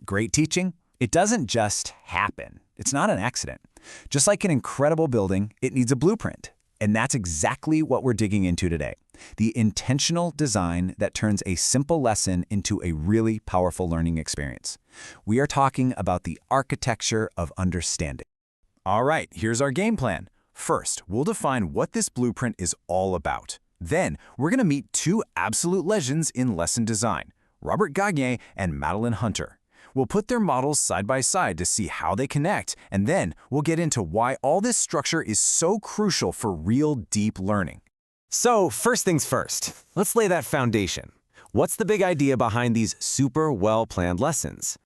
Great teaching, it doesn't just happen. It's not an accident. Just like an incredible building, it needs a blueprint. And that's exactly what we're digging into today. The intentional design that turns a simple lesson into a really powerful learning experience. We are talking about the architecture of understanding. All right, here's our game plan. First, we'll define what this blueprint is all about. Then, we're going to meet two absolute legends in lesson design, Robert Gagne and Madeline Hunter. We'll put their models side by side to see how they connect, and then we'll get into why all this structure is so crucial for real deep learning. So, first things first, let's lay that foundation. What's the big idea behind these super well-planned lessons?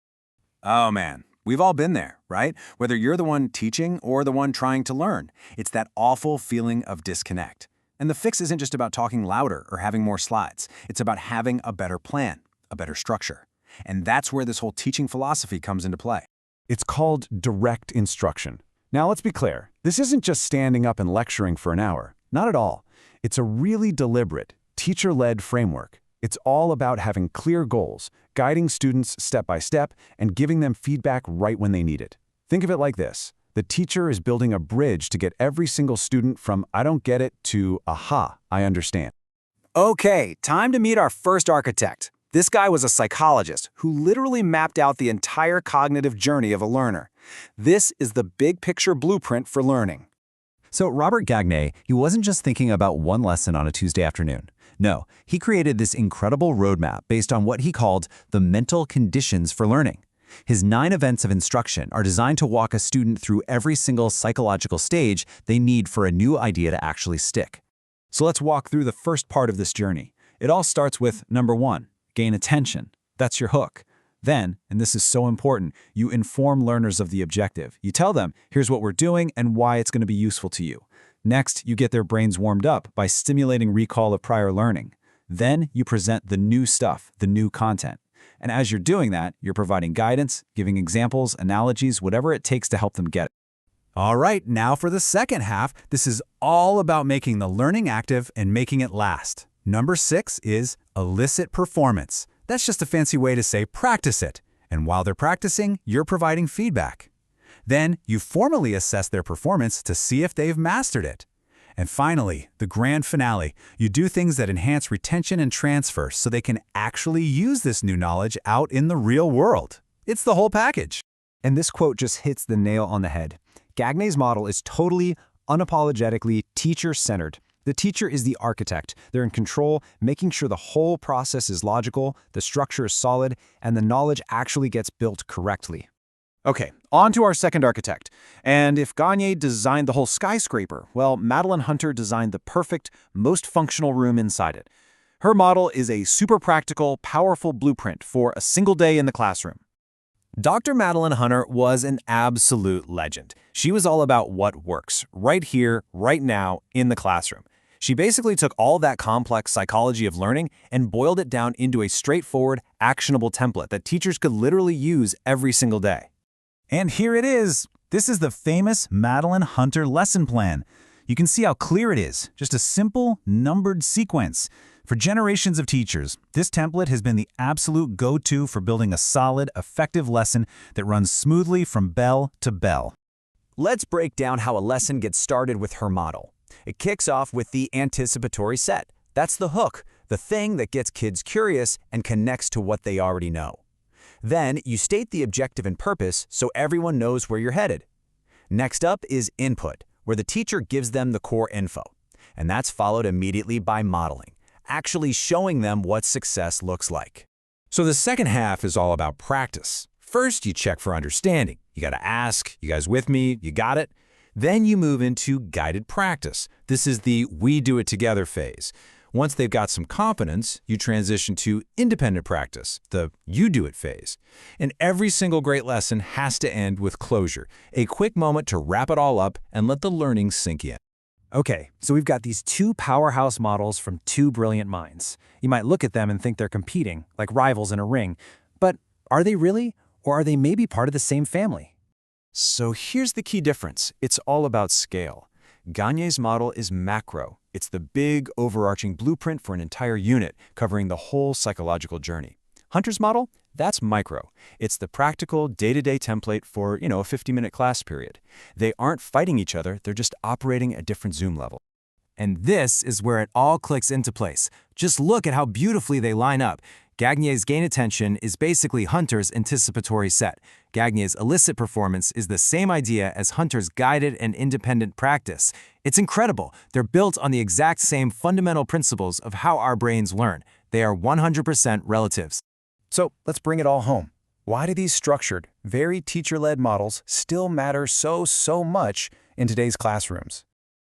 Oh man, we've all been there, right? Whether you're the one teaching or the one trying to learn, it's that awful feeling of disconnect. And the fix isn't just about talking louder or having more slides. It's about having a better plan, a better structure. And that's where this whole teaching philosophy comes into play. It's called direct instruction. Now let's be clear, this isn't just standing up and lecturing for an hour. Not at all. It's a really deliberate, teacher-led framework. It's all about having clear goals, guiding students step by step, and giving them feedback right when they need it. Think of it like this. The teacher is building a bridge to get every single student from "I don't get it" to "Aha, I understand." Okay, time to meet our first architect. This guy was a psychologist who literally mapped out the entire cognitive journey of a learner. This is the big picture blueprint for learning. So Robert Gagne, he wasn't just thinking about one lesson on a Tuesday afternoon. No, he created this incredible roadmap based on what he called the mental conditions for learning. His 9 events of instruction are designed to walk a student through every single psychological stage they need for a new idea to actually stick. So let's walk through the first part of this journey. It all starts with number 1, gain attention. That's your hook. Then, and this is so important, you inform learners of the objective. You tell them, here's what we're doing and why it's going to be useful to you. Next, you get their brains warmed up by stimulating recall of prior learning. Then, you present the new stuff, the new content. And as you're doing that, you're providing guidance, giving examples, analogies, whatever it takes to help them get it. All right, now for the second half, this is all about making the learning active and making it last. Number 6 is elicit performance. That's just a fancy way to say practice it. And while they're practicing, you're providing feedback. Then you formally assess their performance to see if they've mastered it. And finally, the grand finale, you do things that enhance retention and transfer so they can actually use this new knowledge out in the real world. It's the whole package. And this quote just hits the nail on the head. Gagne's model is totally, unapologetically teacher-centered. The teacher is the architect. They're in control, making sure the whole process is logical, the structure is solid, and the knowledge actually gets built correctly. Okay, on to our second architect. And if Gagne designed the whole skyscraper, well, Madeline Hunter designed the perfect, most functional room inside it. Her model is a super practical, powerful blueprint for a single day in the classroom. Dr. Madeline Hunter was an absolute legend. She was all about what works, right here, right now, in the classroom. She basically took all that complex psychology of learning and boiled it down into a straightforward, actionable template that teachers could literally use every single day. And here it is. This is the famous Madeline Hunter lesson plan. You can see how clear it is, just a simple, numbered sequence. For generations of teachers, this template has been the absolute go-to for building a solid, effective lesson that runs smoothly from bell to bell. Let's break down how a lesson gets started with her model. It kicks off with the anticipatory set. That's the hook, the thing that gets kids curious and connects to what they already know. Then you state the objective and purpose so everyone knows where you're headed. Next up is input, where the teacher gives them the core info. And that's followed immediately by modeling, actually showing them what success looks like. So the second half is all about practice. First, you check for understanding. You got to ask, you guys with me? You got it? Then you move into guided practice. This is the we do it together phase. Once they've got some confidence, you transition to independent practice, the you do it phase. And every single great lesson has to end with closure, a quick moment to wrap it all up and let the learning sink in. Okay, so we've got these two powerhouse models from two brilliant minds. You might look at them and think they're competing, like rivals in a ring. But are they really? Or are they maybe part of the same family? So here's the key difference. It's all about scale. Gagne's model is macro. It's the big, overarching blueprint for an entire unit, covering the whole psychological journey. Hunter's model? That's micro. It's the practical, day-to-day template for, a 50-minute class period. They aren't fighting each other, they're just operating at different Zoom level. And this is where it all clicks into place. Just look at how beautifully they line up. Gagnier's gain attention is basically Hunter's anticipatory set. Gagnier's elicit performance is the same idea as Hunter's guided and independent practice. It's incredible. They're built on the exact same fundamental principles of how our brains learn. They are 100% relatives. So let's bring it all home. Why do these structured, very teacher-led models still matter so much in today's classrooms?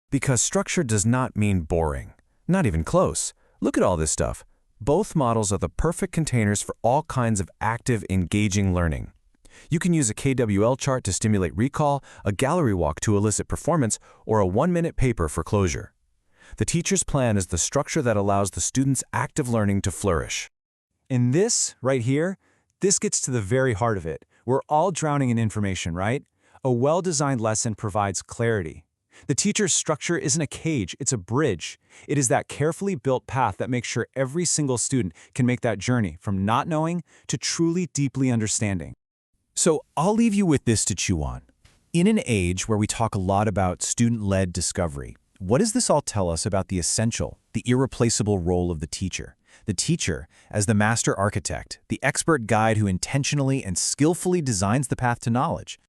Because structure does not mean boring. Not even close. Look at all this stuff. Both models are the perfect containers for all kinds of active, engaging learning. You can use a KWL chart to stimulate recall, a gallery walk to elicit performance, or a 1-minute paper for closure. The teacher's plan is the structure that allows the student's active learning to flourish. In this, right here, this gets to the very heart of it. We're all drowning in information, right? A well-designed lesson provides clarity. The teacher's structure isn't a cage, it's a bridge. It is that carefully built path that makes sure every single student can make that journey from not knowing to truly deeply understanding. So I'll leave you with this to chew on. In an age where we talk a lot about student-led discovery, what does this all tell us about the essential, the irreplaceable role of the teacher? The teacher, as the master architect, the expert guide who intentionally and skillfully designs the path to knowledge.